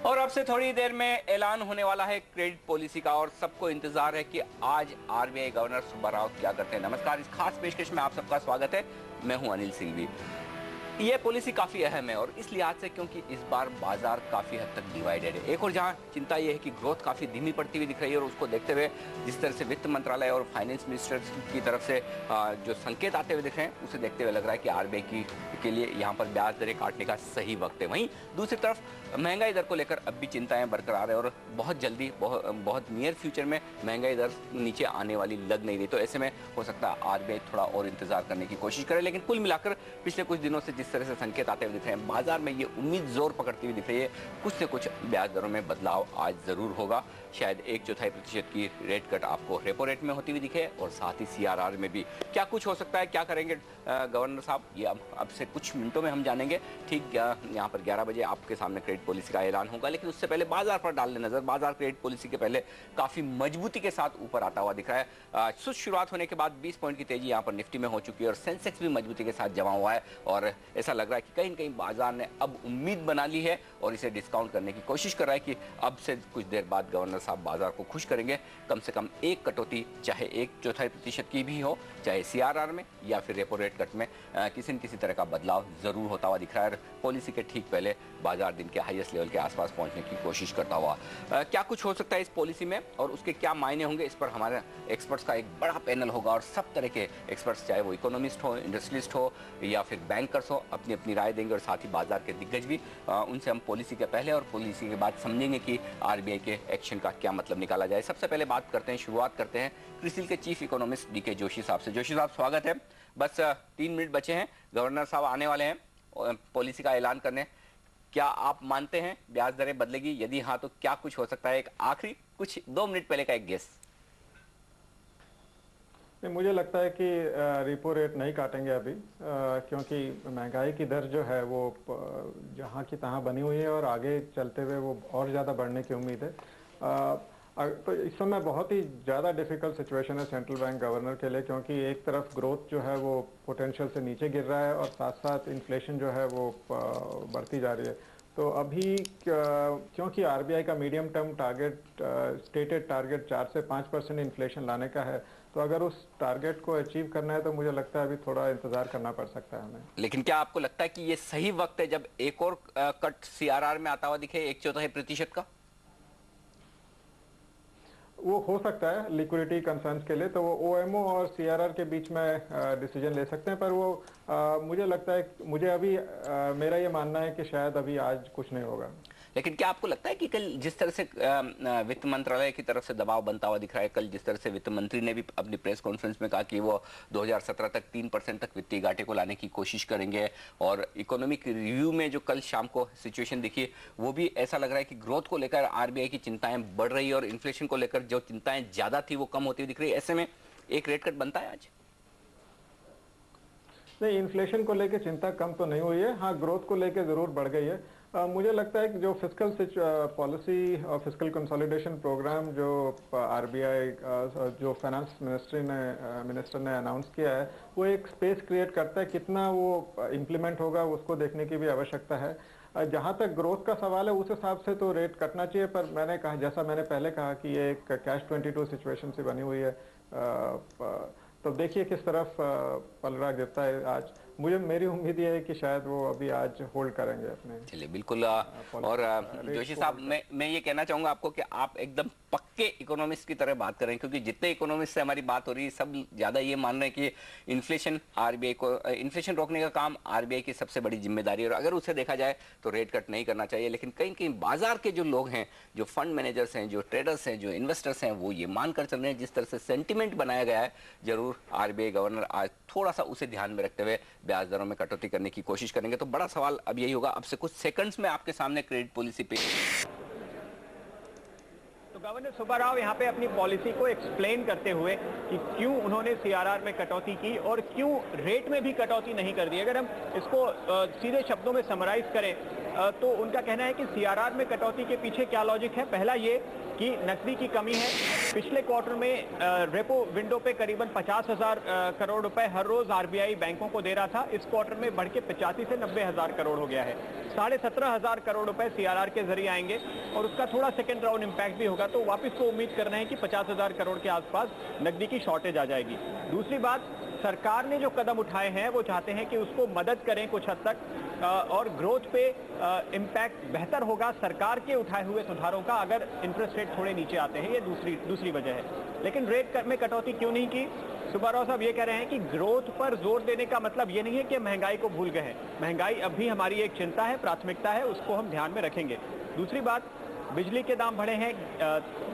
और अब से थोड़ी देर में ऐलान होने वाला है क्रेडिट पॉलिसी का और सबको इंतजार है कि आज आरबीआई गवर्नर सुब्बा राव क्या करते हैं। नमस्कार, इस खास पेशकश में आप सबका स्वागत है। मैं हूं अनिल सिंघवी। ये पॉलिसी काफी अहम है और इस लिहाज से क्योंकि इस बार बाजार काफी हद तक डिवाइडेड है। एक और जहां चिंता यह है कि ग्रोथ काफी धीमी पड़ती हुई दिख रही है और उसको देखते हुए जिस तरह से वित्त मंत्रालय और फाइनेंस मिनिस्टर की तरफ से जो संकेत आते हुए दिख रहे हैं, उसे देखते हुए लग रहा है कि आरबीआई के लिए यहाँ पर ब्याज दरें काटने का सही वक्त है। वहीं दूसरी तरफ महंगाई दर को लेकर अब भी चिंताएं बरकरार है और बहुत जल्दी बहुत नियर फ्यूचर में महंगाई दर नीचे आने वाली लग नहीं रही। तो ऐसे में हो सकता है आरबीआई थोड़ा और इंतजार करने की कोशिश करे। लेकिन कुल मिलाकर पिछले कुछ दिनों से जिस तरह से संकेत आते हुए दिख रहे हैं, बाजार में ये उम्मीद जोर पकड़ती हुई दिख रही है कुछ से कुछ ब्याज दरों में बदलाव आज जरूर होगा। शायद 1/4% की रेट कट आपको रेपो रेट में होती हुई दिखे और साथ ही सीआरआर में भी क्या कुछ हो सकता है। क्या करेंगे गवर्नर साहब, ये अब से कुछ मिनटों में हम जानेंगे। ठीक यहाँ पर 11 बजे आपके सामने क्रेडिट पॉलिसी का ऐलान होगा, लेकिन उससे पहले बाजार पर डाल लें नजर। बाजार क्रेडिट पॉलिसी के पहले काफी मजबूती के साथ ऊपर आता हुआ दिख रहा है। सुस्त शुरुआत होने के बाद 20 पॉइंट की तेजी यहाँ पर निफ्टी में हो चुकी है और सेंसेक्स भी मजबूती के साथ जमा हुआ है और ऐसा लग रहा है कि कहीं न कहीं बाजार ने अब उम्मीद बना ली है और इसे डिस्काउंट करने की कोशिश कर रहा है कि अब से कुछ देर बाद गवर्नर साहब बाजार को खुश करेंगे। कम से कम एक कटौती चाहे 1/4% की भी हो, चाहे सीआरआर में या फिर रेपो रेट कट में किसी न किसी तरह का बदलाव जरूर होता हुआ दिख रहा है। पॉलिसी के ठीक पहले बाजार दिन के हाईएस्ट लेवल के आसपास पहुंचने की कोशिश करता हुआ क्या कुछ हो सकता है इस पॉलिसी में और उसके क्या मायने होंगे, इस पर हमारे एक्सपर्ट्स का एक बड़ा पैनल होगा और सब तरह के एक्सपर्ट्स, चाहे वो इकोनॉमिस्ट हो, इंडस्ट्रियलिस्ट हो या फिर बैंकर्स हो, अपनी अपनी राय देंगे और साथ ही बाजार के दिग्गज भी। उनसे हम पॉलिसी के पहले और पॉलिसी के बाद समझेंगे कि आरबीआई के एक्शन का क्या मतलब निकाला जाए। सबसे पहले बात करते हैं, शुरुआत करते हैं क्रिसिल के चीफ इकोनॉमिस्ट डीके जोशी साहब से। जोशी साहब, स्वागत है। बस 3 मिनट बचे हैं, गवर्नर साहब आने वाले हैं पॉलिसी का ऐलान करने। क्या आप मानते हैं ब्याज दरें बदलेगी? यदि हाँ तो क्या कुछ हो सकता है? एक आखिरी कुछ 2 मिनट पहले का एक गेस। मुझे लगता है कि रेपो रेट नहीं काटेंगे अभी, क्योंकि महंगाई की दर जो है वो जहाँ की तहाँ बनी हुई है और आगे चलते हुए वो और ज़्यादा बढ़ने की उम्मीद है। तो इस समय बहुत ही ज़्यादा डिफिकल्ट सिचुएशन है सेंट्रल बैंक गवर्नर के लिए, क्योंकि एक तरफ ग्रोथ जो है वो पोटेंशियल से नीचे गिर रहा है और साथ साथ इन्फ्लेशन जो है वो बढ़ती जा रही है। तो अभी क्योंकि आरबीआई का medium term target, stated target 4 से 5% इन्फ्लेशन लाने का है, तो अगर उस टारगेट को अचीव करना है तो मुझे लगता है अभी थोड़ा इंतजार करना पड़ सकता है हमें। लेकिन क्या आपको लगता है कि ये सही वक्त है जब एक और कट सीआरआर में आता हुआ दिखे 1/4% का? वो हो सकता है लिक्विडिटी कंसर्न्स के लिए, तो वो ओएमओ और सीआरआर के बीच में डिसीजन ले सकते हैं, पर वो मुझे लगता है, मुझे अभी मेरा ये मानना है कि शायद अभी आज कुछ नहीं होगा। लेकिन क्या आपको लगता है कि कल जिस तरह से वित्त मंत्रालय की तरफ से दबाव बनता हुआ दिख रहा है, कल जिस तरह से वित्त मंत्री ने भी अपनी प्रेस कॉन्फ्रेंस में कहा कि वो 2017 तक 3% तक वित्तीय घाटे को लाने की कोशिश करेंगे और इकोनॉमिक रिव्यू में जो कल शाम को सिचुएशन दिखी वो भी ऐसा लग रहा है कि ग्रोथ को लेकर आरबीआई की चिंताएं बढ़ रही है और इन्फ्लेशन को लेकर जो चिंताएं ज्यादा थी वो कम होती हुई दिख रही है। ऐसे में एक रेट कट बनता है आज? नहीं, इन्फ्लेशन को लेकर चिंता कम तो नहीं हुई है, हाँ ग्रोथ को लेकर जरूर बढ़ गई है। मुझे लगता है कि जो फिस्कल पॉलिसी और फिस्कल कंसोलिडेशन प्रोग्राम जो आरबीआई जो फाइनेंस मिनिस्टर ने अनाउंस किया है, वो एक स्पेस क्रिएट करता है। कितना वो इम्प्लीमेंट होगा उसको देखने की भी आवश्यकता है। जहाँ तक ग्रोथ का सवाल है उस हिसाब से तो रेट कटना चाहिए, पर मैंने कहा, जैसा मैंने पहले कहा कि ये एक कैश 22 सिचुएशन से बनी हुई है। तो देखिए किस तरफ पलड़ा गिरता है आज। मेरी उम्मीद ये है कि शायद वो अभी आज होल्ड करेंगे अपने। चलिए, बिल्कुल। और जोशी साहब, मैं ये कहना चाहूंगा आपको कि आप एकदम पक्के इकोनॉमिस्ट की तरह बात कर रहे हैं, क्योंकि जितने इकोनॉमिस्ट से हमारी बात हो रही है सब ज्यादा ये मान रहे हैं कि इन्फ्लेशन रोकने का काम आरबीआई की सबसे बड़ी जिम्मेदारी है और अगर उसे देखा जाए तो रेट कट नहीं करना चाहिए। लेकिन कहीं कहीं बाजार के जो लोग हैं, जो फंड मैनेजर्स हैं, जो ट्रेडर्स हैं, जो इन्वेस्टर्स हैं, वो ये मानकर चल रहे हैं जिस तरह से सेंटिमेंट बनाया गया है, जरूर आरबीआई गवर्नर आज थोड़ा सा उसे ध्यान में रखते हुए ब्याज दरों में कटौती करने की कोशिश करेंगे। तो बड़ा सवाल अब यही होगा, अब से कुछ सेकंड्स में आपके सामने क्रेडिट पॉलिसी पे। तो गवर्नर सुब्बा राव यहाँ पे अपनी पॉलिसी को एक्सप्लेन करते हुए कि क्यों उन्होंने सीआरआर में कटौती की और क्यों रेट में भी कटौती नहीं कर दी। अगर हम इसको सीधे शब्दों में समराइज करें तो उनका कहना है कि सीआरआर में कटौती के पीछे क्या लॉजिक है। पहला ये कि नकदी की कमी है। पिछले क्वार्टर में रेपो विंडो पे करीबन 50,000 करोड़ रुपए हर रोज आरबीआई बैंकों को दे रहा था। इस क्वार्टर में बढ़ के 85 से 90,000 करोड़ हो गया है। 17,500 करोड़ रुपए सीआरआर के जरिए आएंगे और उसका थोड़ा सेकेंड राउंड इंपैक्ट भी होगा। तो वापस को उम्मीद कर रहे हैं कि 50,000 करोड़ के आसपास नकदी की शॉर्टेज आ जाएगी। दूसरी बात, सरकार ने जो कदम उठाए हैं वो चाहते हैं कि उसको मदद करें कुछ हद तक और ग्रोथ पे इम्पैक्ट बेहतर होगा सरकार के उठाए हुए सुधारों का अगर इंटरेस्ट रेट थोड़े नीचे आते हैं। ये दूसरी वजह है। लेकिन रेट में कटौती क्यों नहीं की? सुब्बाराव साहब ये कह रहे हैं कि ग्रोथ पर जोर देने का मतलब ये नहीं है कि महंगाई को भूल गए हैं। महंगाई अब भी हमारी एक चिंता है, प्राथमिकता है, उसको हम ध्यान में रखेंगे। दूसरी बात, बिजली के दाम बढ़े हैं,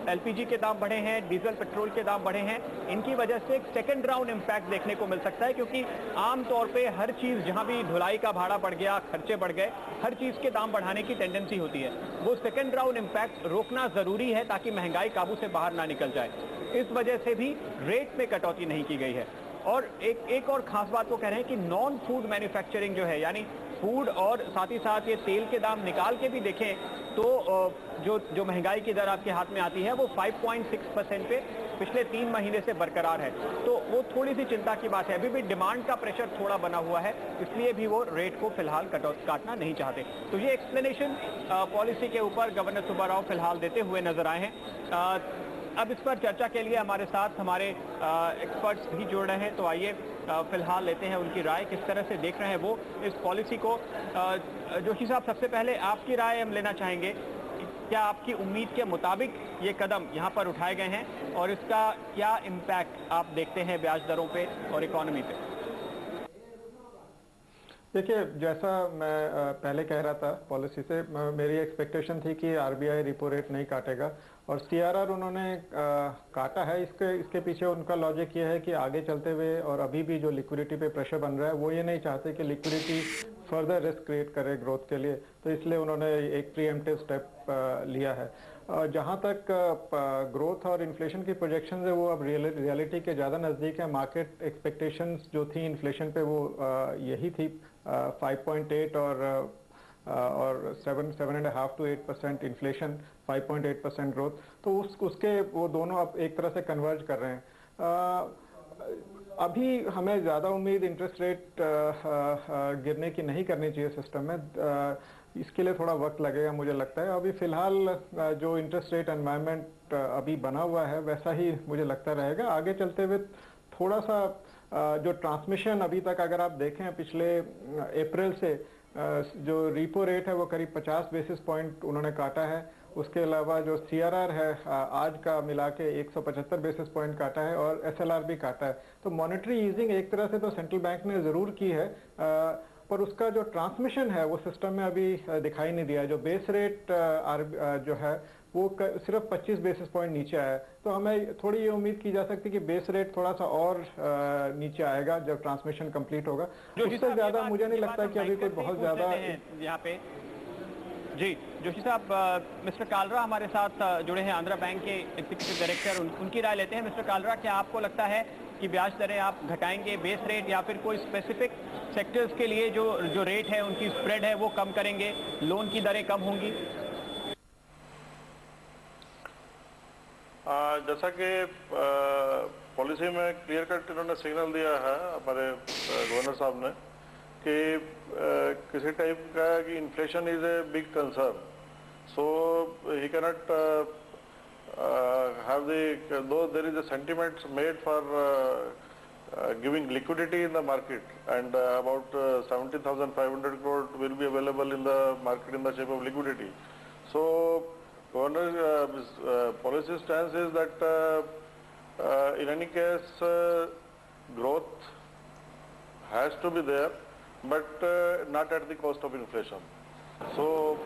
एलपीजी के दाम बढ़े हैं, डीजल पेट्रोल के दाम बढ़े हैं। इनकी वजह से एक सेकंड राउंड इंपैक्ट देखने को मिल सकता है, क्योंकि आमतौर पे हर चीज जहां भी ढुलाई का भाड़ा बढ़ गया, खर्चे बढ़ गए, हर चीज के दाम बढ़ाने की टेंडेंसी होती है। वो सेकंड राउंड इंपैक्ट रोकना जरूरी है ताकि महंगाई काबू से बाहर ना निकल जाए। इस वजह से भी रेट में कटौती नहीं की गई है। और एक और खास बात वो कह रहे हैं कि नॉन फूड मैन्युफैक्चरिंग जो है, यानी फूड और साथ ही साथ ये तेल के दाम निकाल के भी देखें तो जो महंगाई की दर आपके हाथ में आती है वो 5.6% पे पिछले 3 महीने से बरकरार है। तो वो थोड़ी सी चिंता की बात है। अभी भी डिमांड का प्रेशर थोड़ा बना हुआ है, इसलिए भी वो रेट को फिलहाल काटना नहीं चाहते। तो ये एक्सप्लेनेशन पॉलिसी के ऊपर गवर्नर सुब्बाराव फिलहाल देते हुए नजर आए हैं। अब इस पर चर्चा के लिए हमारे साथ हमारे एक्सपर्ट्स भी जुड़ रहे हैं। तो आइए फिलहाल लेते हैं उनकी राय, किस तरह से देख रहे हैं वो इस पॉलिसी को। जोशी साहब, सबसे पहले आपकी राय हम लेना चाहेंगे। क्या आपकी उम्मीद के मुताबिक ये कदम यहाँ पर उठाए गए हैं और इसका क्या इम्पैक्ट आप देखते हैं ब्याज दरों पे और इकोनॉमी पे? देखिए, जैसा मैं पहले कह रहा था, पॉलिसी से मेरी एक्सपेक्टेशन थी कि आरबीआई रिपो रेट नहीं काटेगा और सीआरआर उन्होंने काटा है। इसके पीछे उनका लॉजिक ये है कि आगे चलते हुए और अभी भी जो लिक्विडिटी पे प्रेशर बन रहा है, वो ये नहीं चाहते कि लिक्विडिटी फर्दर रिस्क क्रिएट करे ग्रोथ के लिए। तो इसलिए उन्होंने एक प्रीएम्प्टिव स्टेप लिया है। जहाँ तक ग्रोथ और इन्फ्लेशन की प्रोजेक्शन है, वो अब रियलिटी के ज़्यादा नज़दीक है। मार्केट एक्सपेक्टेशंस जो थी इन्फ्लेशन पे वो यही थी, 5.8 और 7.5 to 8% इन्फ्लेशन, 5.8% ग्रोथ। तो उसके वो दोनों अब एक तरह से कन्वर्ज कर रहे हैं। अभी हमें ज़्यादा उम्मीद इंटरेस्ट रेट गिरने की नहीं करनी चाहिए सिस्टम में। इसके लिए थोड़ा वक्त लगेगा मुझे लगता है। अभी फ़िलहाल जो इंटरेस्ट रेट एनवायरनमेंट अभी बना हुआ है वैसा ही मुझे लगता रहेगा। आगे चलते हुए थोड़ा सा जो ट्रांसमिशन अभी तक अगर आप देखें पिछले अप्रैल से जो रिपो रेट है वो करीब 50 बेसिस पॉइंट उन्होंने काटा है। उसके अलावा जो सीआरआर है आज का मिला के 175 बेसिस पॉइंट काटा है और एसएलआर भी काटा है। तो मॉनेटरी ईजिंग एक तरह से तो सेंट्रल बैंक ने ज़रूर की है, पर उसका जो ट्रांसमिशन है वो सिस्टम में अभी दिखाई नहीं दिया। जो बेस रेट जो है वो सिर्फ 25 बेसिस पॉइंट नीचे आया है। तो हमें थोड़ी ये उम्मीद की जा सकती है कि बेस रेट थोड़ा सा और नीचे आएगा जब ट्रांसमिशन कंप्लीट होगा। उससे ज़्यादा मुझे नहीं लगता कि अभी कोई बहुत ज़्यादा यहाँ पे। जी जोशी साहब, मिस्टर कालरा हमारे साथ जुड़े हैं, आंध्रा बैंक के एग्जीक्यूटिव डायरेक्टर, उनकी राय लेते हैं। मिस्टर कालरा, क्या आपको लगता है कि ब्याज दरें आप घटाएंगे, बेस रेट, या फिर कोई स्पेसिफिक सेक्टर्स के लिए जो रेट है उनकी स्प्रेड है वो कम करेंगे, लोन की दरें कम होंगी? जैसा कि पॉलिसी में क्लियर कट इन्होंने सिग्नल दिया है हमारे गवर्नर साहब ने कि किसी टाइप का कि inflation is a big concern, so he cannot have though there is a sentiment made for giving liquidity in the market, and about 17,500 crore will be available in the market in the shape of liquidity. So Governor's policy stance is that in any case growth has to be there, but not at the cost of inflation. So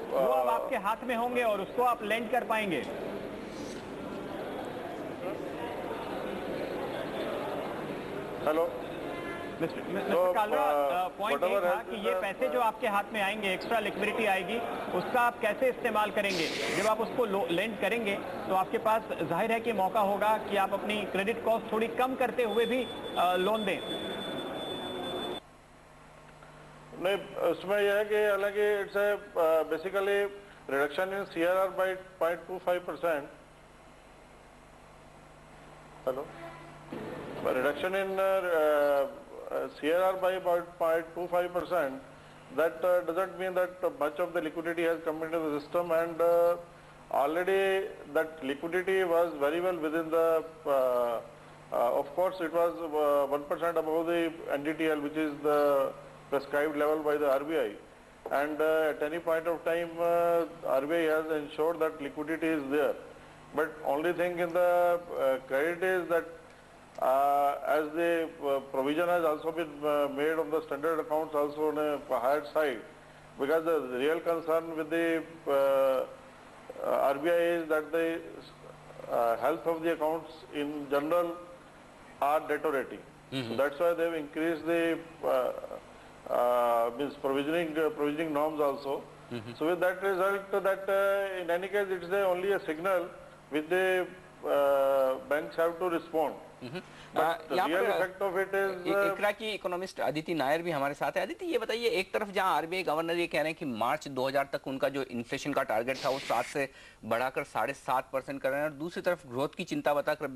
वो अब आपके हाथ में होंगे और उसको आप land कर पाएंगे। हेलो मिस्टर कालरा, पॉइंट ये था कि ये पैसे जो आपके हाथ में आएंगे, एक्स्ट्रा लिक्विडिटी आएगी, उसका आप कैसे इस्तेमाल करेंगे? जब आप उसको लेंड करेंगे तो आपके पास जाहिर है कि मौका होगा कि आप अपनी क्रेडिट कॉस्ट थोड़ी कम करते हुए भी लोन दें। नहीं, उसमें यह है कि हालांकि it's a basically reduction in CRR by 0.25%, Hello. A reduction in CRR by about 0.25%, that doesn't mean that much of the liquidity has come into the system, and already that liquidity was very well within the, of course it was 1% above the NDTL, which is the prescribed level by the RBI. And at any point of time, RBI has ensured that liquidity is there. But only thing in the credit is that as the provision has also been made on the standard accounts also on a higher side, because the real concern with the RBI is that the health of the accounts in general are deteriorating. So that's why they've increased the means provisioning norms also. So with that result, that in any case it is only a signal which the banks have to respond. But the real effect of it is ICRA की economist Aditi Nair भी हमारे साथ है। अदिति, ये बताइए, एक तरफ जहां आरबीआई गवर्नर ये कह रहे हैं कि मार्च 2000 तक उनका जो इन्फ्लेशन का टारगेट था वो 7 से बढ़ाकर 7.5% कर रहे हैं, और दूसरी तरफ ग्रोथ की चिंता बताकर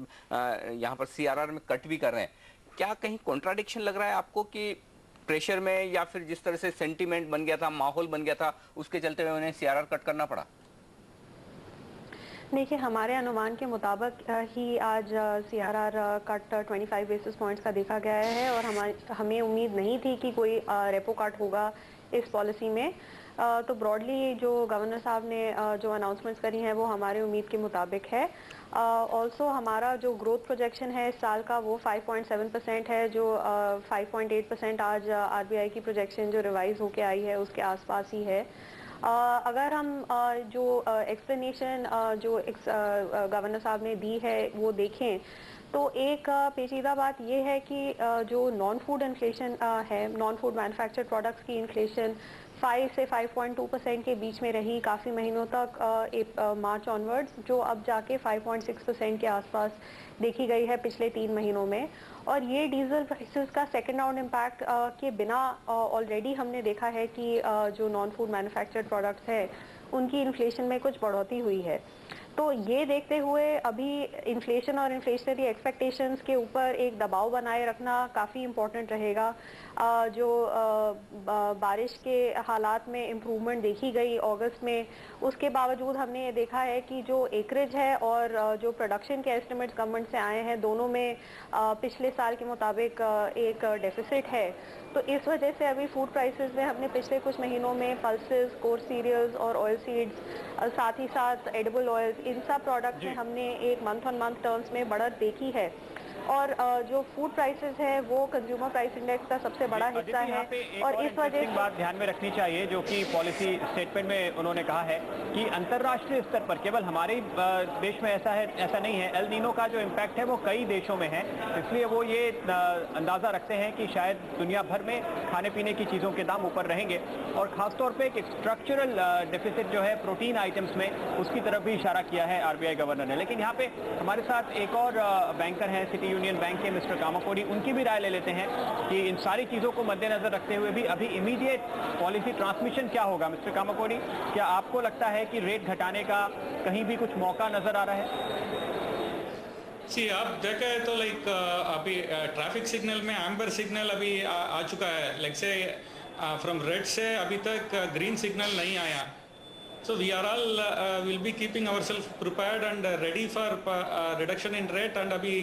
यहाँ पर सीआरआर में कट भी कर रहे हैं। क्या कहीं कॉन्ट्राडिक्शन लग रहा है आपको कि प्रेशर में, या फिर जिस तरह से सेंटीमेंट बन गया था, माहौल बन गया था, उसके चलते हुए उन्हें सीआरआर कट करना पड़ा? देखिए, हमारे अनुमान के मुताबिक ही आज सीआरआर कट 25 बेसिस पॉइंट्स का देखा गया है, और हमें उम्मीद नहीं थी कि कोई रेपो कट होगा इस पॉलिसी में। तो ब्रॉडली जो गवर्नर साहब ने जो अनाउंसमेंट्स करी हैं वो हमारे उम्मीद के मुताबिक है। ऑल्सो हमारा जो ग्रोथ प्रोजेक्शन है इस साल का वो 5.7% है, जो 5.8% आज आरबीआई की प्रोजेक्शन जो रिवाइज होके आई है उसके आसपास ही है। अगर हम जो एक्सप्लेनेशन जो गवर्नर साहब ने दी है वो देखें तो एक पेचीदा बात ये है कि जो नॉन फूड इन्फ्लेशन है, नॉन फूड मैन्युफैक्चर्ड प्रोडक्ट्स की इन्फ्लेशन 5 से 5.2% के बीच में रही काफ़ी महीनों तक मार्च ऑनवर्ड्स, जो अब जाके 5.6% के आसपास देखी गई है पिछले 3 महीनों में। और ये डीजल प्राइसेस का सेकेंड राउंड इम्पैक्ट के बिना ऑलरेडी हमने देखा है कि जो नॉन फूड मैन्युफैक्चर्ड प्रोडक्ट्स है उनकी इन्फ्लेशन में कुछ बढ़ोतरी हुई है। तो ये देखते हुए अभी इन्फ्लेशन और इन्फ्लेशनरी एक्सपेक्टेशंस के ऊपर एक दबाव बनाए रखना काफ़ी इम्पोर्टेंट रहेगा। जो बारिश के हालात में इम्प्रूवमेंट देखी गई अगस्त में, उसके बावजूद हमने ये देखा है कि जो एकरेज है और जो प्रोडक्शन के एस्टिमेट्स गवर्नमेंट से आए हैं दोनों में पिछले साल के मुताबिक एक डेफिसिट है। तो इस वजह से अभी फूड प्राइसेस में हमने पिछले कुछ महीनों में पल्सेस, कोर्स सीरियल्स और ऑयल सीड्स, साथ ही साथ एडिबल ऑयल्स, इन सब प्रोडक्ट्स में हमने एक मंथ ऑन मंथ टर्म्स में बढ़त देखी है। और जो फूड प्राइसेस है वो कंज्यूमर प्राइस इंडेक्स का सबसे बड़ा हिस्सा है, और इस वजह से बात ध्यान में रखनी चाहिए जो कि पॉलिसी स्टेटमेंट में उन्होंने कहा है कि अंतर्राष्ट्रीय स्तर पर, केवल हमारे देश में ऐसा नहीं है, एल नीनो का जो इम्पैक्ट है वो कई देशों में है, इसलिए वो ये अंदाजा रखते हैं कि शायद दुनिया भर में खाने पीने की चीज़ों के दाम ऊपर रहेंगे, और खासतौर पर एक स्ट्रक्चरल डेफिसिट जो है प्रोटीन आइटम्स में, उसकी तरफ भी इशारा किया है आरबीआई गवर्नर ने। लेकिन यहाँ पे हमारे साथ एक और बैंकर हैं सिटी यूनियन बैंक के मिस्टर कामाकोड़ी, उनकी भी राय ले लेते हैं कि इन सारी चीज़ों को मद्देनजर रखते हुए भी अभी इमीडिएट पॉलिसी ट्रांसमिशन क्या होगा। मिस्टर कामाकोड़ी, क्या आपको लगता है कि रेट घटाने का कहीं भी कुछ मौका नजर आ रहा है? सी आप देखा है तो लाइक अभी ट्रैफिक सिग्नल में एम्बर सिग्नल अभी आ चुका है, लाइक से फ्रॉम रेड से अभी तक ग्रीन सिग्नल नहीं आया। So we are all will be keeping ourselves prepared and ready for reduction in rate, and अभी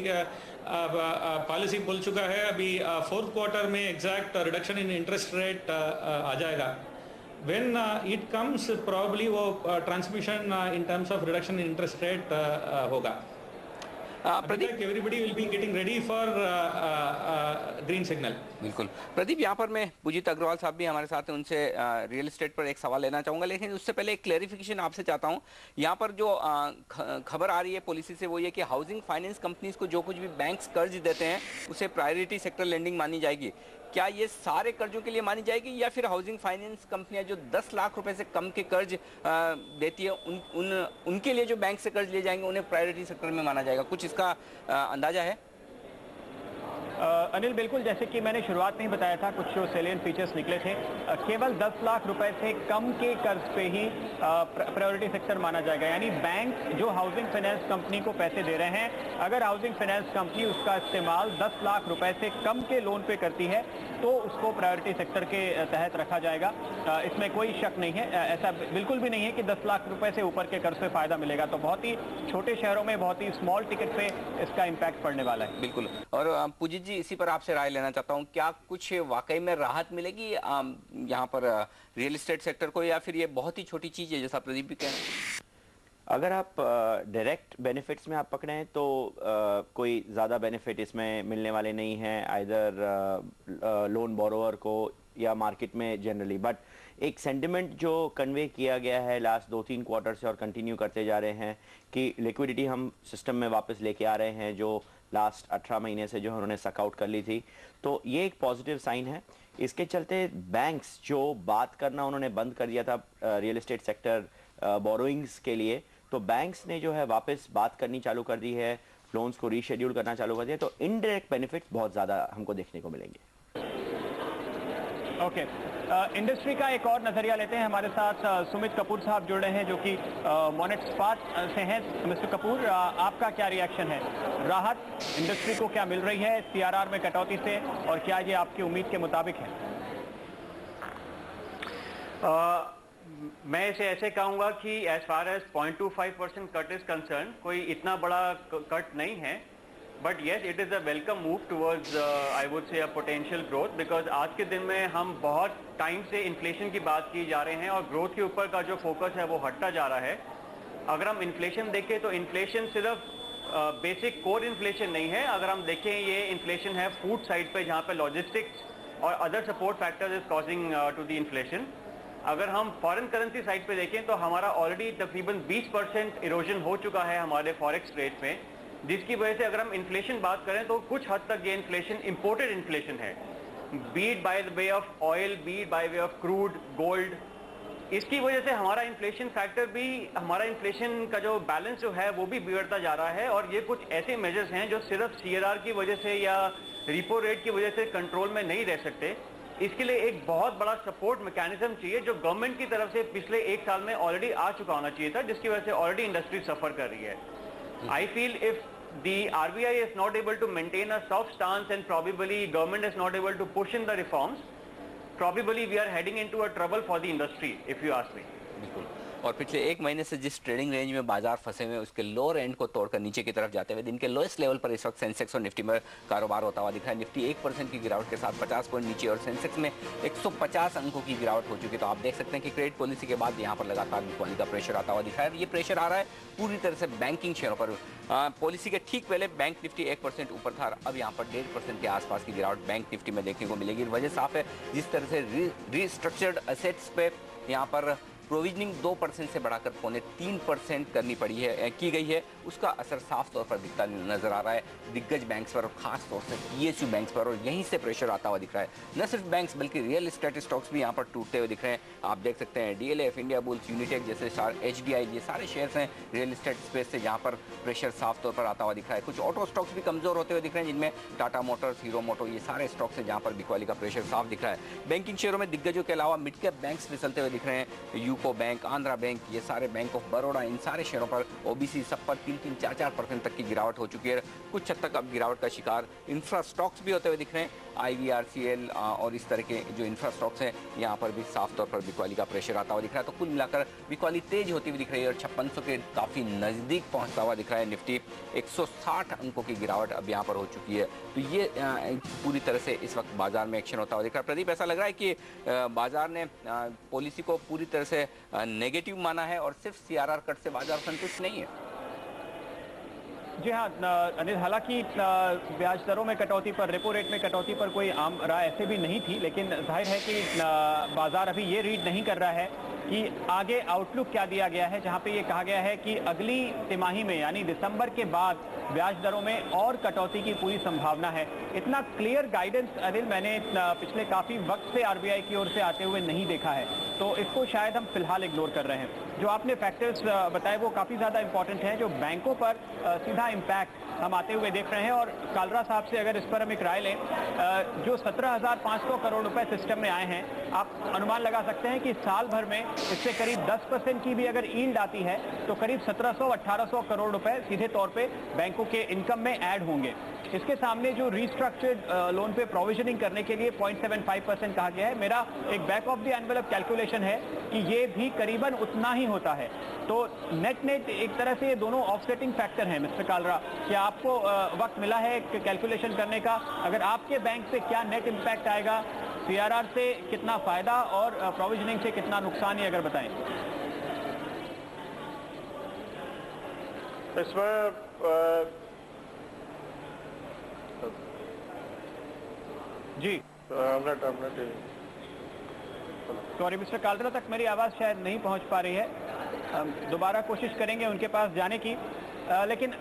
पॉलिसी बोल चुका है अभी 4th क्वार्टर में exact reduction in interest rate आ जाएगा। When it comes probably वो transmission in terms of reduction in interest rate होगा। Pradeep, everybody will be getting ready for green signal। बिल्कुल प्रदीप, यहाँ पर मैं पुजीत अग्रवाल साहब भी हमारे साथ हैं, उनसे रियल एस्टेट पर एक सवाल लेना चाहूँगा, लेकिन उससे पहले एक क्लैरिफिकेशन आपसे चाहता हूँ। यहाँ पर जो खबर आ रही है पॉलिसी से वो ये कि हाउसिंग फाइनेंस कंपनीज को जो कुछ भी बैंक्स कर्ज देते हैं उसे प्रायोरिटी सेक्टर लेंडिंग मानी जाएगी। क्या ये सारे कर्जों के लिए मानी जाएगी, या फिर हाउसिंग फाइनेंस कंपनियां जो 10 लाख रुपए से कम के कर्ज देती है उनके लिए जो बैंक से कर्ज ले जाएंगे उन्हें प्रायोरिटी सेक्टर में माना जाएगा? कुछ इसका अंदाजा है? अनिल, बिल्कुल जैसे कि मैंने शुरुआत में ही बताया था, कुछ जो सेलियंट फीचर्स निकले थे, केवल 10 लाख रुपए से कम के कर्ज पे ही प्रायोरिटी सेक्टर माना जाएगा। यानी बैंक जो हाउसिंग फाइनेंस कंपनी को पैसे दे रहे हैं, अगर हाउसिंग फाइनेंस कंपनी उसका इस्तेमाल 10 लाख रुपए से कम के लोन पे करती है तो उसको प्रायोरिटी सेक्टर के तहत रखा जाएगा। इसमें कोई शक नहीं है, ऐसा बिल्कुल भी नहीं है कि 10 लाख रुपए से ऊपर के कर्ज पे फायदा मिलेगा। तो बहुत ही छोटे शहरों में, बहुत ही स्मॉल टिकट पे इसका इम्पैक्ट पड़ने वाला है। बिल्कुल। और पुजीत जी, इसी पर आपसे राय लेना चाहता हूँ, क्या कुछ वाकई में राहत मिलेगी यहाँ पर रियल एस्टेट सेक्टर को, या फिर ये बहुत ही छोटी चीज है जैसा प्रदीप भी कह रहे हैं? अगर आप डायरेक्ट बेनिफिट्स में आप पकड़ें तो कोई ज़्यादा बेनिफिट इसमें मिलने वाले नहीं हैं, आइदर लोन बोरोवर को या मार्केट में जनरली। बट एक सेंटिमेंट जो कन्वे किया गया है लास्ट 2-3 क्वार्टर से और कंटिन्यू करते जा रहे हैं कि लिक्विडिटी हम सिस्टम में वापस लेके आ रहे हैं, जो लास्ट 18 महीने से जो उन्होंने सकआउट कर ली थी, तो ये एक पॉजिटिव साइन है। इसके चलते बैंक्स जो बात करना उन्होंने बंद कर दिया था रियल एस्टेट सेक्टर बोरोइंग्स के लिए, तो बैंक्स ने जो है वापस बात करनी चालू कर दी है, लोन्स को रीशेड्यूल करना चालू कर दिया, तो इनडायरेक्ट बेनिफिट बहुत ज़्यादा हमको देखने को मिलेंगे। ओके, इंडस्ट्री का एक और नजरिया लेते हैं। हमारे साथ सुमित कपूर साहब जुड़ रहे हैं जो कि मोनेट इस्पात से हैं। मिस्टर कपूर, आपका क्या रिएक्शन है? राहत इंडस्ट्री को क्या मिल रही है सीआरआर में कटौती से, और क्या ये आपकी उम्मीद के मुताबिक है? मैं इसे ऐसे कहूंगा कि as far as 0.25% cut is concerned, कोई इतना बड़ा कट नहीं है, but yes it is a welcome move towards I would say a potential growth, because आज के दिन में हम बहुत टाइम से इन्फ्लेशन की बात की जा रहे हैं और ग्रोथ के ऊपर का जो फोकस है वो हटता जा रहा है। अगर हम इन्फ्लेशन देखें तो इन्फ्लेशन सिर्फ बेसिक कोर इन्फ्लेशन नहीं है। अगर हम देखें, ये इन्फ्लेशन है फूड साइड पे, जहाँ पे लॉजिस्टिक्स और other support factors is causing to the inflation. अगर हम फॉरेन करेंसी साइड पे देखें तो हमारा ऑलरेडी तकरीबन 20% इरोजन हो चुका है हमारे फॉरेक्स रेट में, जिसकी वजह से अगर हम इन्फ्लेशन बात करें तो कुछ हद तक ये इन्फ्लेशन इंपोर्टेड इन्फ्लेशन है, beat by the way of oil, beat by way of crude, gold. इसकी वजह से हमारा इन्फ्लेशन फैक्टर भी, हमारा इन्फ्लेशन का जो बैलेंस जो है वो भी बिगड़ता जा रहा है। और ये कुछ ऐसे मेजर्स हैं जो सिर्फ सीआरआर की वजह से या रिपो रेट की वजह से कंट्रोल में नहीं रह सकते। इसके लिए एक बहुत बड़ा सपोर्ट मैकेनिज्म चाहिए जो गवर्नमेंट की तरफ से पिछले 1 साल में ऑलरेडी आ चुका होना चाहिए था, जिसकी वजह से ऑलरेडी इंडस्ट्री सफर कर रही है। I feel if the RBI is not able to maintain a soft stance and probably government is not able to push in the reforms, probably we are heading into a trouble for the industry, if you ask me. बिल्कुल। और पिछले 1 महीने से जिस trading range में बाजार फंसे हुए, उसके लोअर एंड को तोड़कर नीचे की तरफ जाते हुए दिन के लोएस्ट लेवल पर इस वक्त सेंसेक्स और निफ्टी में कारोबार होता हुआ दिख रहा है। निफ्टी 1% की गिरावट के साथ 50 पॉइंट नीचे और सेंसेक्स में 150 अंकों की गिरावट हो चुकी है। तो आप देख सकते हैं कि क्रेडिट पॉलिसी के बाद यहाँ पर लगातार बिकवाली का प्रेशर आता हुआ दिख रहा है। ये प्रेशर आ रहा है पूरी तरह से बैंकिंग शेयरों पर। पॉलिसी के ठीक पहले बैंक निफ्टी 1% ऊपर था, अब यहाँ पर 1.5% के आसपास की गिरावट बैंक निफ्टी में देखने को मिलेगी। वजह साफ है, जिस तरह से रिस्ट्रक्चर्ड असेट्स पे यहाँ पर प्रोविजनिंग 2% से बढ़ाकर 3.25% करनी पड़ी है, की गई है, उसका असर साफ तौर पर दिखता नजर आ रहा है दिग्गज बैंक्स पर और खास तौर से PSU बैंक्स पर, और यहीं से प्रेशर आता हुआ दिख रहा है। न सिर्फ बैंक्स बल्कि रियल एस्टेट स्टॉक्स भी यहाँ पर टूटते हुए दिख रहे हैं। आप देख सकते हैं DLF, इंडिया बुल्स, यूनिटेक जैसे HDI, ये सारे शेयर्स हैं रियल एस्टेट स्पेस से जहाँ पर प्रेशर साफ तौर पर आता हुआ दिख रहा है। कुछ ऑटो स्टॉक्स भी कमजोर होते हुए दिख रहे हैं, जिनमें टाटा मोटर्स, हीरो मोटो, ये सारे स्टॉक्स हैं जहाँ पर बिकवाली का प्रेशर साफ दिख रहा है। बैंकिंग शेयरों में दिग्गजों के अलावा मिड कैप बैंक्स फिसलते हुए दिख रहे हैं। यूको बैंक, आंध्रा बैंक, ये सारे बैंक ऑफ बड़ौदा, इन सारे शेयरों पर OBC सब पर 3-4% तक की गिरावट हो चुकी है। कुछ हद तक अब गिरावट का शिकार इंफ्रा स्टॉक्स भी होते हुए दिख रहे हैं। IVRCL और इस तरह के जो इंफ्रा स्टॉक्स हैं, यहाँ पर भी साफ तौर पर बिकवाली का प्रेशर आता हुआ दिख रहा है। तो कुल मिलाकर बिकवाली तेज होती हुई दिख रही है और 5600 के काफ़ी नज़दीक पहुँचता हुआ दिख रहा है। निफ्टी 160 अंकों की गिरावट अब यहाँ पर हो चुकी है। तो ये पूरी तरह से इस वक्त बाजार में एक्शन होता हुआ दिख रहा है। प्रदीप, ऐसा लग रहा है कि बाजार ने पॉलिसी को पूरी तरह से नेगेटिव माना है और सिर्फ CRR कट से बाजार संतुष्ट नहीं है। जी हाँ अनिल, हालांकि ब्याज दरों में कटौती पर, रेपो रेट में कटौती पर कोई आम राय ऐसे भी नहीं थी, लेकिन जाहिर है कि बाजार अभी ये रीड नहीं कर रहा है कि आगे आउटलुक क्या दिया गया है, जहां पे ये कहा गया है कि अगली तिमाही में यानी दिसंबर के बाद ब्याज दरों में और कटौती की पूरी संभावना है। इतना क्लियर गाइडेंस अनिल मैंने पिछले काफ़ी वक्त से RBI की ओर से आते हुए नहीं देखा है, तो इसको शायद हम फिलहाल इग्नोर कर रहे हैं। जो आपने फैक्टर्स बताए वो काफ़ी ज़्यादा इंपॉर्टेंट हैं, जो बैंकों पर सीधा इम्पैक्ट हम आते हुए देख रहे हैं। और कालरा साहब से अगर इस पर हम एक राय लें, जो 17,500 करोड़ रुपए सिस्टम में आए हैं, आप अनुमान लगा सकते हैं कि साल भर में इससे करीब 10% की भी अगर यील्ड आती है तो करीब 1700-1800 करोड़ रुपए सीधे तौर पे बैंकों के इनकम में ऐड होंगे। इसके सामने जो रिस्ट्रक्चर्ड लोन पे प्रोविजनिंग करने के लिए 0.75% कहा गया है, मेरा एक back of the envelope calculation है कि ये भी करीबन उतना ही होता है। तो नेट नेट एक तरह से ये दोनों ऑफसेटिंग फैक्टर हैं। मिस्टर कालरा, क्या आपको वक्त मिला है कैलकुलेशन करने का? अगर आपके बैंक से क्या नेट इम्पैक्ट आएगा, सीआरआर से कितना फायदा और प्रोविजनिंग से कितना नुकसान, ये अगर बताएं। इसमें जी सॉरी मिस्टर कालरा, तक मेरी आवाज़ शायद नहीं पहुंच पा रही है। दोबारा कोशिश करेंगे उनके पास जाने की। लेकिन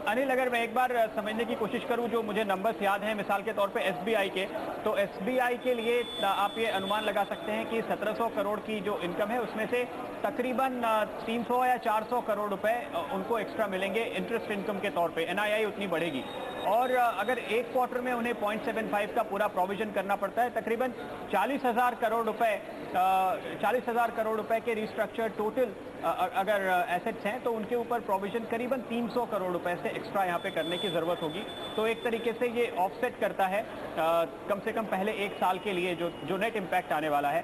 अनिल, अगर मैं एक बार समझने की कोशिश करूं, जो मुझे नंबर्स याद हैं मिसाल के तौर पे एसबीआई के, तो एसबीआई के लिए आप ये अनुमान लगा सकते हैं कि 1700 करोड़ की जो इनकम है उसमें से तकरीबन 300 या 400 करोड़ रुपए उनको एक्स्ट्रा मिलेंगे इंटरेस्ट इनकम के तौर पे। एनआईआई उतनी बढ़ेगी। और अगर एक क्वार्टर में उन्हें 0.75 का पूरा प्रोविजन करना पड़ता है, तकरीबन 40,000 करोड़ रुपए के रिस्ट्रक्चर टोटल अगर एसेट्स हैं तो उनके ऊपर प्रोविजन करीबन 300 करोड़ रुपए से एक्स्ट्रा यहाँ पे करने की जरूरत होगी। तो एक तरीके से ये ऑफसेट करता है कम से कम पहले एक साल के लिए जो नेट इम्पैक्ट आने वाला है।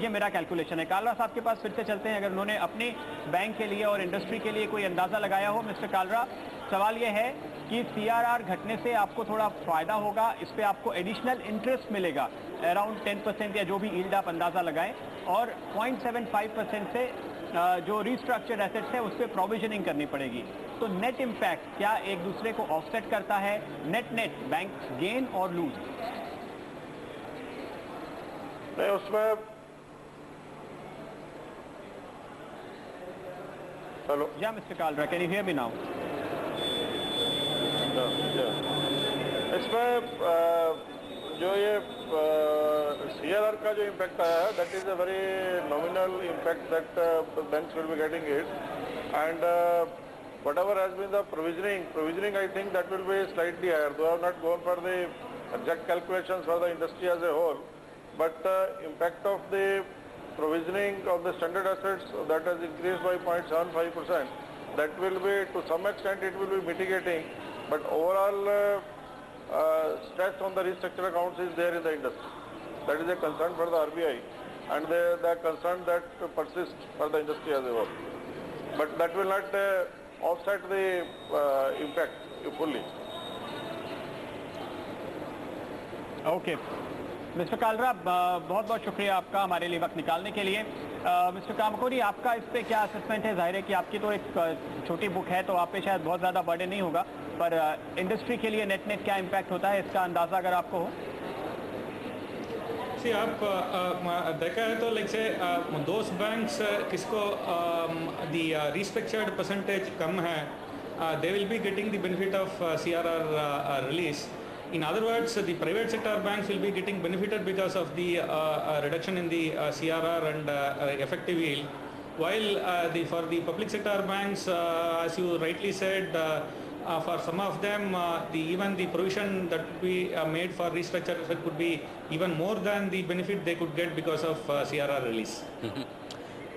ये मेरा कैलकुलेशन है। कालरा साहब के पास फिर से चलते हैं, अगर उन्होंने अपने बैंक के लिए और इंडस्ट्री के लिए कोई अंदाजा लगाया हो। मिस्टर कालरा, सवाल ये है कि सीआरआर घटने से आपको थोड़ा फायदा होगा, इस पे आपको एडिशनल इंटरेस्ट मिलेगा अराउंड 10% या जो भी यील्ड आप अंदाजा लगाएं, और 0.75% से जो रिस्ट्रक्चर्ड एसेट्स है उस पर प्रोविजनिंग करनी पड़ेगी। तो नेट इम्पैक्ट क्या एक दूसरे को ऑफसेट करता है? नेट नेट बैंक गेन और लूज? नहीं, उसमें हेलो या mister Kalra, can you hear me now? इसमें जो ये सीआरआर का जो इम्पैक्ट आया है, that is a very nominal impact that banks will be getting it, and whatever has been the provisioning I think that will be slightly higher, though I have not gone for the exact calculations for the industry as a whole, but impact of the provisioning of the standard assets that has increased by 0.75%, that will be, to some extent it will be mitigating, but overall stress on the restructured accounts is there in the industry. That is a concern for the RBI, and they are concerned that persists for the industry as a whole. But that will not offset the impact fully. Okay mister Kalra, बहुत बहुत शुक्रिया आपका हमारे लिए वक्त निकालने के लिए। मिस्टर कामकोरी, आपका इस पे क्या असेसमेंट है? जाहिर है कि आपकी तो एक छोटी बुक है तो आप पे शायद बहुत ज़्यादा बर्डन नहीं होगा, पर इंडस्ट्री के लिए नेट नेट क्या इम्पैक्ट होता है, इसका अंदाज़ा अगर आपको हो। आप देखा है तो लाइक से दोस्त बैंक्स किसको दी रिस्ट्रक्चर्ड परसेंटेज कम है, they will be getting the benefit of CRR release. In other words, the private sector banks will be getting benefited because of the reduction in the CRR and effective yield, while for the public sector banks, as you rightly said, for some of them, even the provision that we made for restructure could be even more than the benefit they could get because of CRR release.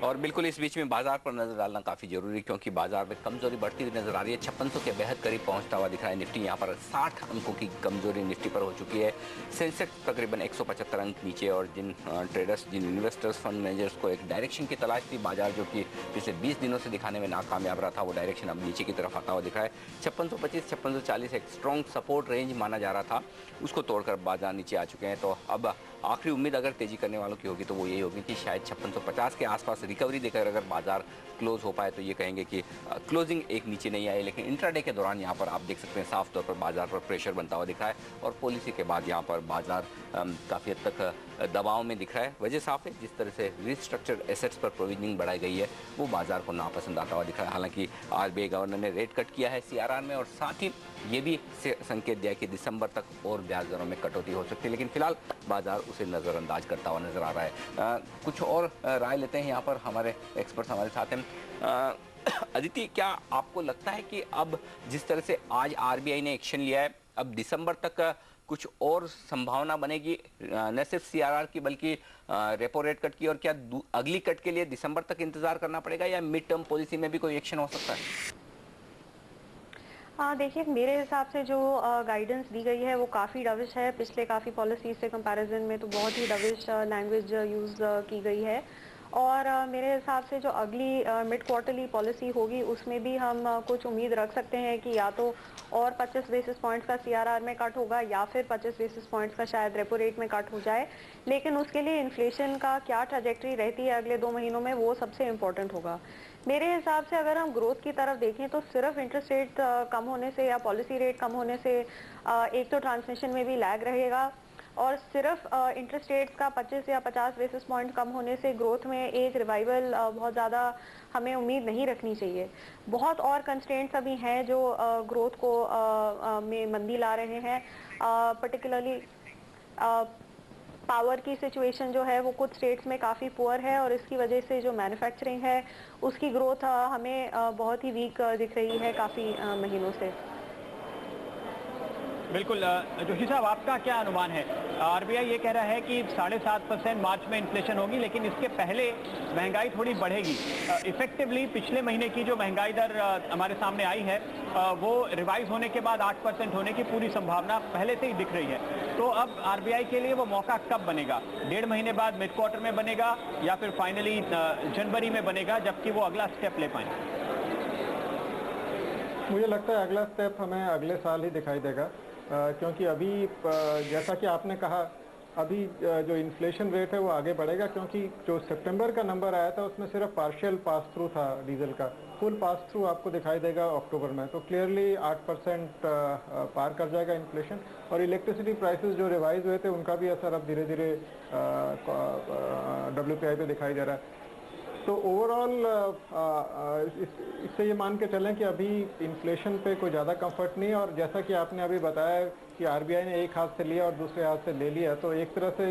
और बिल्कुल इस बीच में बाजार पर नजर डालना काफी जरूरी, क्योंकि बाजार में कमजोरी बढ़ती हुई नजर आ रही है। 5600 के बेहद करीब पहुंचता हुआ दिख रहा है निफ्टी। यहाँ पर 60 अंकों की कमजोरी निफ्टी पर हो चुकी है। सेंसेक्स तकरीबन 175 अंक नीचे, और जिन ट्रेडर्स, जिन इन्वेस्टर्स, फंड मैनेजर्स को एक डायरेक्शन की तलाश थी, बाजार जो कि पिछले 20 दिनों से दिखाने में नाकामयाब रहा था, वो डायरेक्शन अब नीचे की तरफ आता हुआ दिख रहा है। 5625 5640 एक स्ट्रॉन्ग सपोर्ट रेंज माना जा रहा था, उसको तोड़कर बाजार नीचे आ चुके हैं। तो अब आखिरी उम्मीद अगर तेजी करने वालों की होगी तो वो यही होगी कि शायद 5650 के आसपास रिकवरी देकर अगर बाजार क्लोज हो पाए तो ये कहेंगे कि क्लोजिंग एक नीचे नहीं आई। लेकिन इंट्राडे के दौरान यहाँ पर आप देख सकते हैं साफ तौर पर बाजार पर प्रेशर बनता हुआ दिख रहा है, और पॉलिसी के बाद यहाँ पर बाजार काफ़ी हद तक दबाव में दिख रहा है। वजह साफ है, जिस तरह से रिस्ट्रक्चर्ड एसेट्स पर प्रोविजनिंग बढ़ाई गई है वो बाजार को नापसंद आता हुआ दिख रहा है। हालांकि आरबीआई गवर्नर ने रेट कट किया है सीआरआर में, और साथ ही ये भी संकेत दिया कि दिसंबर तक और ब्याज दरों में कटौती हो सकती है, लेकिन फिलहाल बाजार उसे नज़रअंदाज करता हुआ नजर आ रहा है। कुछ और राय लेते हैं यहाँ पर, हमारे एक्सपर्ट्स हमारे साथ हैं। अदिति, क्या आपको लगता है कि अब जिस तरह से आज आरबीआई ने एक्शन लिया है, अब दिसंबर तक कुछ और संभावना बनेगी न सिर्फ सीआरआर की बल्कि रेपो रेट कट की, और क्या अगली कट के लिए दिसंबर तक इंतजार करना पड़ेगा या मिड टर्म पॉलिसी में भी कोई एक्शन हो सकता है? देखिए, मेरे हिसाब से जो गाइडेंस दी गई है वो काफ़ी डविश है। पिछले काफ़ी पॉलिसी से कंपैरिजन में तो बहुत ही डविश लैंग्वेज यूज़ की गई है। और मेरे हिसाब से जो अगली मिड क्वार्टरली पॉलिसी होगी उसमें भी हम कुछ उम्मीद रख सकते हैं कि या तो और 25 बेसिस पॉइंट्स का सीआरआर में कट होगा या फिर 25 बेसिस पॉइंट्स का शायद रेपो रेट में कट हो जाए। लेकिन उसके लिए इन्फ्लेशन का क्या ट्रैजेक्टरी रहती है अगले 2 महीनों में, वो सबसे इम्पोर्टेंट होगा। मेरे हिसाब से अगर हम ग्रोथ की तरफ देखें तो सिर्फ इंटरेस्ट रेट कम होने से या पॉलिसी रेट कम होने से एक तो ट्रांसमिशन में भी लैग रहेगा, और सिर्फ इंटरेस्ट रेट्स का 25 या 50 बेसिस पॉइंट कम होने से ग्रोथ में एक रिवाइवल बहुत ज़्यादा हमें उम्मीद नहीं रखनी चाहिए। बहुत और कंस्ट्रेंट्स अभी हैं जो ग्रोथ को में मंदी ला रहे हैं। पर्टिकुलरली पावर की सिचुएशन जो है वो कुछ स्टेट्स में काफ़ी पुअर है, और इसकी वजह से जो मैन्युफैक्चरिंग है उसकी ग्रोथ हमें बहुत ही वीक दिख रही है काफ़ी महीनों से। बिल्कुल जोशी साहब, आपका क्या अनुमान है? आरबीआई ये कह रहा है कि 7.5% मार्च में इन्फ्लेशन होगी, लेकिन इसके पहले महंगाई थोड़ी बढ़ेगी। इफेक्टिवली पिछले महीने की जो महंगाई दर हमारे सामने आई है वो रिवाइज होने के बाद 8% होने की पूरी संभावना पहले से ही दिख रही है। तो अब आरबीआई के लिए वो मौका कब बनेगा? 1.5 महीने बाद मिड क्वार्टर में बनेगा या फिर फाइनली जनवरी में बनेगा, जबकि वो अगला स्टेप ले पाएंगे? मुझे लगता है अगला स्टेप हमें अगले साल ही दिखाई देगा, क्योंकि अभी जैसा कि आपने कहा, अभी जो इन्फ्लेशन रेट है वो आगे बढ़ेगा, क्योंकि जो सितंबर का नंबर आया था उसमें सिर्फ पार्शियल पास थ्रू था डीजल का, फुल पास थ्रू आपको दिखाई देगा अक्टूबर में। तो क्लियरली 8% पार कर जाएगा इन्फ्लेशन, और इलेक्ट्रिसिटी प्राइसेस जो रिवाइज हुए थे उनका भी असर अब धीरे धीरे WPI पे दिखाई दे रहा है। तो ओवरऑल इससे ये मान के चलें कि अभी इन्फ्लेशन पे कोई ज़्यादा कंफर्ट नहीं है, और जैसा कि आपने अभी बताया कि आरबीआई ने एक हाथ से लिया और दूसरे हाथ से ले लिया, तो एक तरह से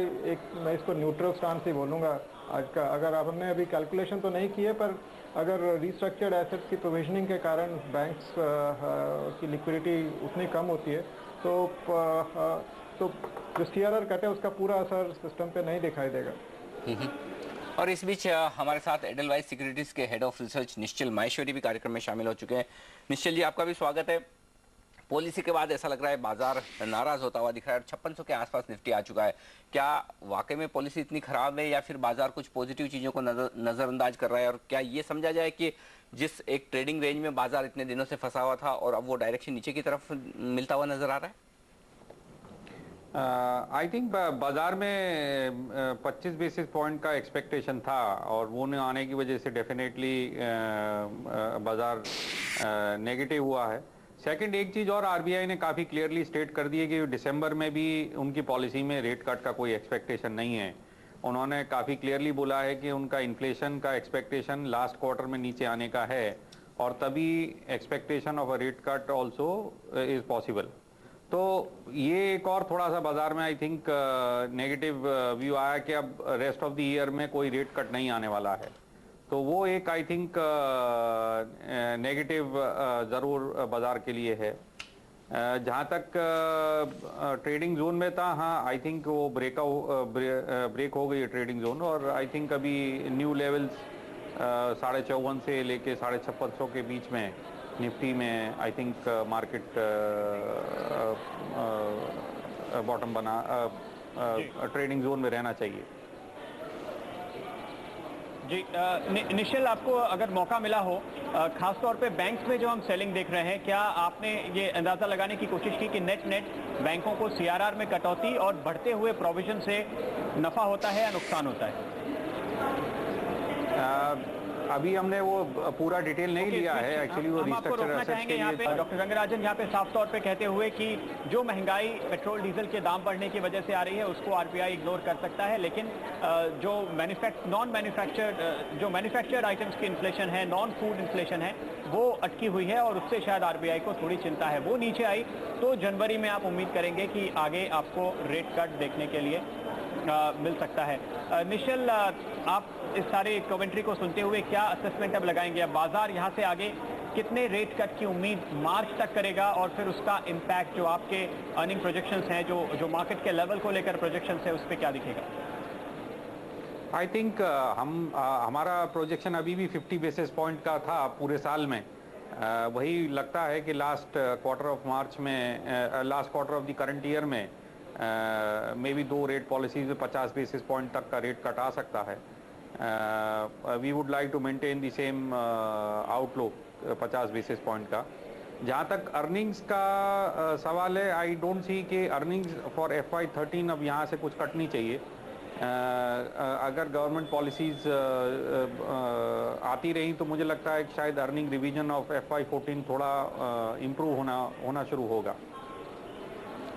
मैं इसको न्यूट्रल स्टांस ही बोलूँगा आज का। अगर हमने अभी कैलकुलेशन तो नहीं की है, पर अगर रिस्ट्रक्चर्ड एसेट्स की प्रोविजनिंग के कारण बैंक्स की लिक्विडिटी उतनी कम होती है तो जो सीआरआर कट है उसका पूरा असर सिस्टम पे नहीं दिखाई देगा। और इस बीच हमारे साथ एडलवाइज सिक्योरिटीज के हेड ऑफ रिसर्च निश्चल माहेश्वरी भी कार्यक्रम में शामिल हो चुके हैं। निश्चल जी, आपका भी स्वागत है। पॉलिसी के बाद ऐसा लग रहा है बाजार नाराज होता हुआ दिख रहा है और 5600 के आसपास निफ्टी आ चुका है। क्या वाकई में पॉलिसी इतनी खराब है या फिर बाजार कुछ पॉजिटिव चीजों को नजरअंदाज कर रहा है? और क्या ये समझा जाए कि जिस एक ट्रेडिंग रेंज में बाजार इतने दिनों से फंसा हुआ था और अब वो डायरेक्शन नीचे की तरफ मिलता हुआ नजर आ रहा है? आई थिंक बाजार में 25 बेसिस पॉइंट का एक्सपेक्टेशन था, और वो न आने की वजह से डेफिनेटली बाजार नेगेटिव हुआ है। सेकंड, एक चीज़ और आरबीआई ने काफ़ी क्लियरली स्टेट कर दी है कि दिसंबर में भी उनकी पॉलिसी में रेट कट का कोई एक्सपेक्टेशन नहीं है। उन्होंने काफ़ी क्लियरली बोला है कि उनका इन्फ्लेशन का एक्सपेक्टेशन लास्ट क्वार्टर में नीचे आने का है, और तभी expectation of a rate cut also is possible. तो ये एक और थोड़ा सा बाजार में आई थिंक नेगेटिव व्यू आया कि अब रेस्ट ऑफ द ईयर में कोई रेट कट नहीं आने वाला है। तो वो एक आई थिंक नेगेटिव ज़रूर बाजार के लिए है। जहाँ तक ट्रेडिंग जोन में था, हाँ आई थिंक वो ब्रेक हो गई है ट्रेडिंग जोन, और आई थिंक अभी न्यू लेवल्स 54.5 से लेके 5650 के बीच में निफ्टी में आई थिंक मार्केट बॉटम बना ट्रेडिंग जोन में रहना चाहिए। जी निश्चल, आपको अगर मौका मिला हो, खास तौर पे बैंक्स में जो हम सेलिंग देख रहे हैं, क्या आपने ये अंदाजा लगाने की कोशिश की कि नेट बैंकों को सीआरआर में कटौती और बढ़ते हुए प्रोविजन से नफा होता है या नुकसान होता है? अभी हमने वो पूरा डिटेल नहीं लिया है एक्चुअली। वो रिस्ट्रक्चर एसेट्स के लिए डॉक्टर रंगराजन यहाँ पे साफ तौर पे कहते हुए कि जो महंगाई पेट्रोल डीजल के दाम बढ़ने की वजह से आ रही है उसको आरबीआई इग्नोर कर सकता है, लेकिन जो मैन्युफैक्चर्ड आइटम्स की इन्फ्लेशन है, नॉन फूड इन्फ्लेशन है, वो अटकी हुई है और उससे शायद आरबीआई को थोड़ी चिंता है। वो नीचे आई तो जनवरी में आप उम्मीद करेंगे कि आगे आपको रेट कट देखने के लिए मिल सकता है। निश्चल, आप इस सारे कमेंट्री को सुनते हुए क्या असेसमेंट अब लगाएंगे? अब बाजार यहाँ से आगे कितने रेट कट की उम्मीद मार्च तक करेगा और फिर उसका इम्पैक्ट जो आपके अर्निंग प्रोजेक्शंस हैं, जो मार्केट के लेवल को लेकर प्रोजेक्शंस है, उस पर क्या दिखेगा? आई थिंक हमारा प्रोजेक्शन अभी भी 50 बेसिस पॉइंट का था पूरे साल में। वही लगता है कि लास्ट क्वार्टर ऑफ मार्च में, last quarter of the current year में मे बी 2 रेट पॉलिसीज में 50 बेसिस पॉइंट तक का रेट कट आ सकता है। We would like to maintain the same outlook 50 basis point का। जहाँ तक अर्निंग्स का सवाल है, आई डोंट सी कि अर्निंग्स फॉर FY13 अब यहाँ से कुछ कटनी चाहिए। अगर गवर्नमेंट पॉलिसीज आती रही तो मुझे लगता है कि शायद अर्निंग रिवीजन ऑफ FY14 थोड़ा इम्प्रूव होना शुरू होगा।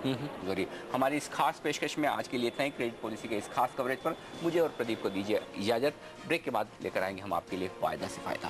जरूरी। हमारी इस खास पेशकश में आज के लिए इतना ही। क्रेडिट पॉलिसी के इस खास कवरेज पर मुझे और प्रदीप को दीजिए इजाजत। ब्रेक के बाद लेकर आएंगे हम आपके लिए फायदा से फायदा।